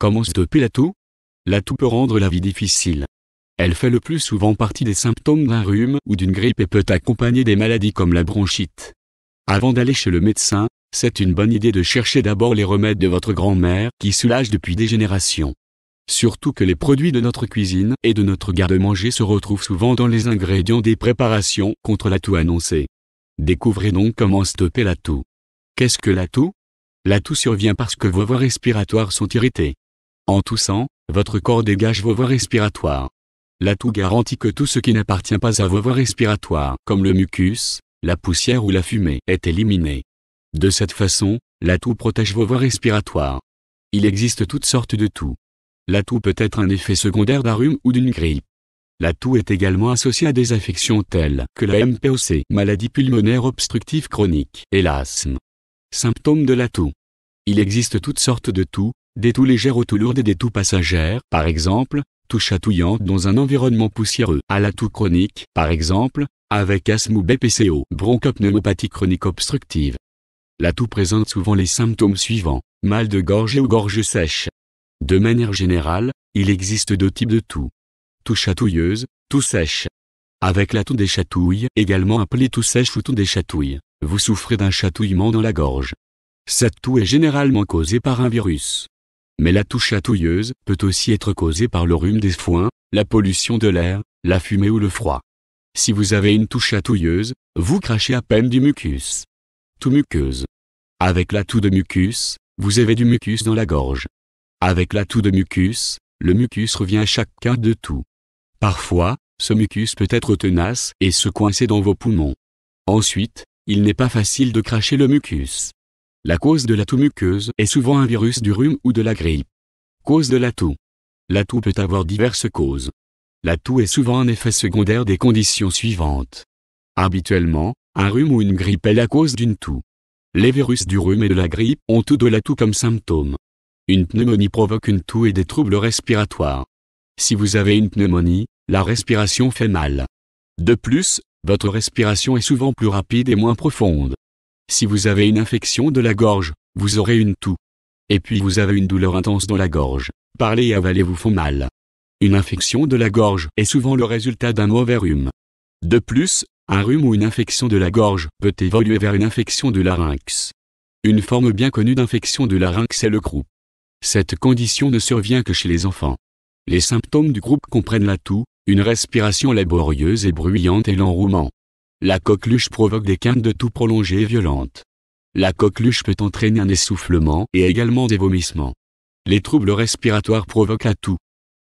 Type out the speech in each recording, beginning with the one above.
Comment stopper la toux? La toux peut rendre la vie difficile. Elle fait le plus souvent partie des symptômes d'un rhume ou d'une grippe et peut accompagner des maladies comme la bronchite. Avant d'aller chez le médecin, c'est une bonne idée de chercher d'abord les remèdes de votre grand-mère qui soulagent depuis des générations. Surtout que les produits de notre cuisine et de notre garde-manger se retrouvent souvent dans les ingrédients des préparations contre la toux annoncées. Découvrez donc comment stopper la toux. Qu'est-ce que la toux? La toux survient parce que vos voies respiratoires sont irritées. En toussant, votre corps dégage vos voies respiratoires. La toux garantit que tout ce qui n'appartient pas à vos voies respiratoires, comme le mucus, la poussière ou la fumée, est éliminé. De cette façon, la toux protège vos voies respiratoires. Il existe toutes sortes de toux. La toux peut être un effet secondaire d'un rhume ou d'une grippe. La toux est également associée à des affections telles que la MPOC, maladie pulmonaire obstructive chronique, et l'asthme. Symptômes de la toux. Il existe toutes sortes de toux, des toux légères aux toux lourdes et des toux passagères, par exemple, toux chatouillante dans un environnement poussiéreux, à la toux chronique, par exemple, avec asthme ou BPCO, bronchopneumopathie chronique obstructive. La toux présente souvent les symptômes suivants, mal de gorge ou gorge sèche. De manière générale, il existe deux types de toux. Toux chatouilleuse, toux sèche. Avec la toux des chatouilles, également appelée toux sèche ou toux des chatouilles, vous souffrez d'un chatouillement dans la gorge. Cette toux est généralement causée par un virus. Mais la toux chatouilleuse peut aussi être causée par le rhume des foins, la pollution de l'air, la fumée ou le froid. Si vous avez une toux chatouilleuse, vous crachez à peine du mucus. Toux muqueuse. Avec la toux de mucus, vous avez du mucus dans la gorge. Avec la toux de mucus, le mucus revient à chaque quinte de toux. Parfois, ce mucus peut être tenace et se coincer dans vos poumons. Ensuite, il n'est pas facile de cracher le mucus. La cause de la toux muqueuse est souvent un virus du rhume ou de la grippe. Cause de la toux. La toux peut avoir diverses causes. La toux est souvent un effet secondaire des conditions suivantes. Habituellement, un rhume ou une grippe est la cause d'une toux. Les virus du rhume et de la grippe ont tous de la toux comme symptômes. Une pneumonie provoque une toux et des troubles respiratoires. Si vous avez une pneumonie, la respiration fait mal. De plus, votre respiration est souvent plus rapide et moins profonde. Si vous avez une infection de la gorge, vous aurez une toux. Et puis vous avez une douleur intense dans la gorge. Parler et avaler vous font mal. Une infection de la gorge est souvent le résultat d'un mauvais rhume. De plus, un rhume ou une infection de la gorge peut évoluer vers une infection du larynx. Une forme bien connue d'infection du larynx est le croup. Cette condition ne survient que chez les enfants. Les symptômes du croup comprennent la toux, une respiration laborieuse et bruyante et l'enrouement. La coqueluche provoque des quintes de toux prolongées et violentes. La coqueluche peut entraîner un essoufflement et également des vomissements. Les troubles respiratoires provoquent la toux.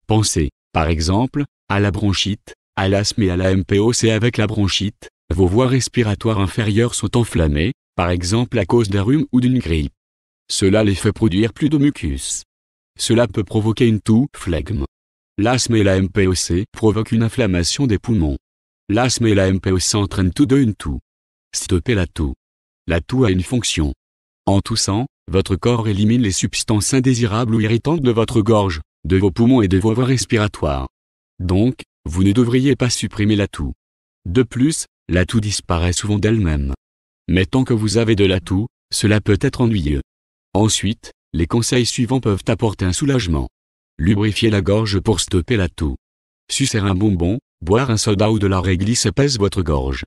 Pensez, par exemple, à la bronchite, à l'asthme et à la MPOC. Avec la bronchite, vos voies respiratoires inférieures sont enflammées, par exemple à cause d'un rhume ou d'une grippe. Cela les fait produire plus de mucus. Cela peut provoquer une toux, phlegme. L'asthme et la MPOC provoquent une inflammation des poumons. L'asthme et la MPOC entraînent tous deux une toux. Stopper la toux. La toux a une fonction. En toussant, votre corps élimine les substances indésirables ou irritantes de votre gorge, de vos poumons et de vos voies respiratoires. Donc, vous ne devriez pas supprimer la toux. De plus, la toux disparaît souvent d'elle-même. Mais tant que vous avez de la toux, cela peut être ennuyeux. Ensuite, les conseils suivants peuvent apporter un soulagement. Lubrifier la gorge pour stopper la toux. Sucer un bonbon, boire un soda ou de la réglisse apaise votre gorge.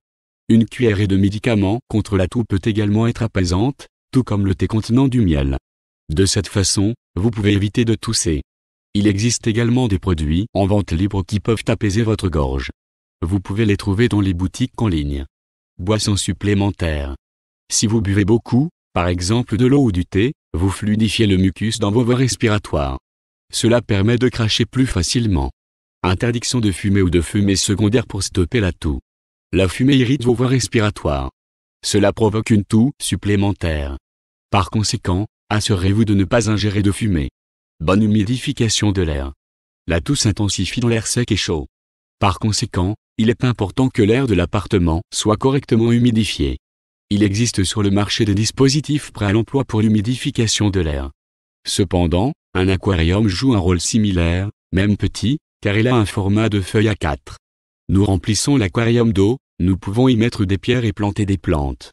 Une cuillerée de médicaments contre la toux peut également être apaisante, tout comme le thé contenant du miel. De cette façon, vous pouvez éviter de tousser. Il existe également des produits en vente libre qui peuvent apaiser votre gorge. Vous pouvez les trouver dans les boutiques en ligne. Boissons supplémentaires. Si vous buvez beaucoup, par exemple de l'eau ou du thé, vous fluidifiez le mucus dans vos voies respiratoires. Cela permet de cracher plus facilement. Interdiction de fumer ou de fumée secondaire pour stopper la toux. La fumée irrite vos voies respiratoires. Cela provoque une toux supplémentaire. Par conséquent, assurez-vous de ne pas ingérer de fumée. Bonne humidification de l'air. La toux s'intensifie dans l'air sec et chaud. Par conséquent, il est important que l'air de l'appartement soit correctement humidifié. Il existe sur le marché des dispositifs prêts à l'emploi pour l'humidification de l'air. Cependant, un aquarium joue un rôle similaire, même petit, car il a un format de feuille A4. Nous remplissons l'aquarium d'eau, nous pouvons y mettre des pierres et planter des plantes.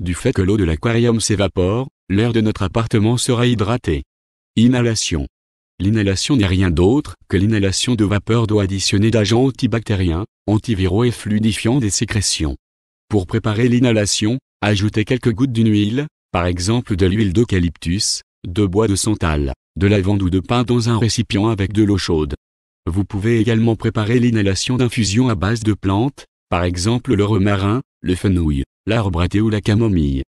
Du fait que l'eau de l'aquarium s'évapore, l'air de notre appartement sera hydraté. Inhalation. L'inhalation n'est rien d'autre que l'inhalation de vapeur d'eau additionnée d'agents antibactériens, antiviraux et fluidifiants des sécrétions. Pour préparer l'inhalation, ajoutez quelques gouttes d'une huile, par exemple de l'huile d'eucalyptus, de bois de santal, de lavande ou de pin dans un récipient avec de l'eau chaude. Vous pouvez également préparer l'inhalation d'infusions à base de plantes, par exemple le romarin, le fenouil, l'arbre à thé ou la camomille.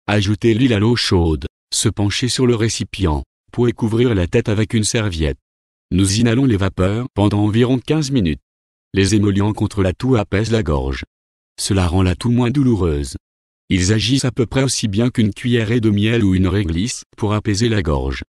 Ajoutez l'huile à l'eau chaude, se pencher sur le récipient, puis couvrir la tête avec une serviette. Nous inhalons les vapeurs pendant environ 15 minutes. Les émollients contre la toux apaisent la gorge. Cela rend la toux moins douloureuse. Ils agissent à peu près aussi bien qu'une cuillerée de miel ou une réglisse pour apaiser la gorge.